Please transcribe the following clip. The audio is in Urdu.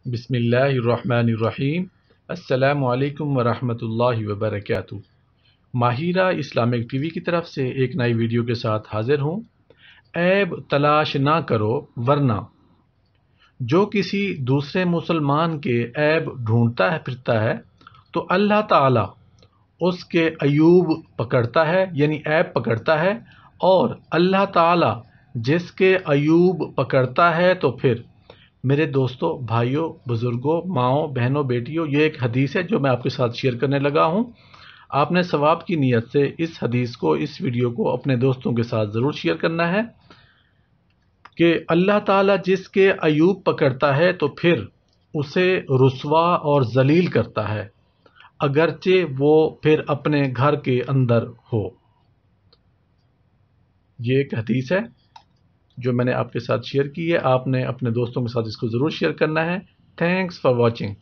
بسم اللہ الرحمن الرحیم۔ السلام علیکم ورحمۃ اللہ وبرکاتہ۔ ماہرہ اسلامک ٹی وی کی طرف سے ایک نئی ویڈیو کے ساتھ حاضر ہوں۔ عیب تلاش نہ کرو ورنہ جو کسی دوسرے مسلمان کے عیب ڈھونڈتا ہے پھرتا ہے تو اللہ تعالیٰ اس کے عیوب پکڑتا ہے، یعنی عیب پکڑتا ہے، اور اللہ تعالیٰ جس کے عیوب پکڑتا ہے تو پھر میرے دوستوں، بھائیوں، بزرگوں، ماؤں، بہنوں، بیٹیوں، یہ ایک حدیث ہے جو میں آپ کے ساتھ شیئر کرنے لگا ہوں۔ آپ نے ثواب کی نیت سے اس حدیث کو، اس ویڈیو کو اپنے دوستوں کے ساتھ ضرور شیئر کرنا ہے کہ اللہ تعالیٰ جس کے عیوب پکڑتا ہے تو پھر اسے رسوا اور ذلیل کرتا ہے، اگرچہ وہ پھر اپنے گھر کے اندر ہو۔ یہ ایک حدیث ہے جو میں نے آپ کے ساتھ شیئر کی ہے۔ آپ نے اپنے دوستوں کے ساتھ اس کو ضرور شیئر کرنا ہے۔ Thanks for watching.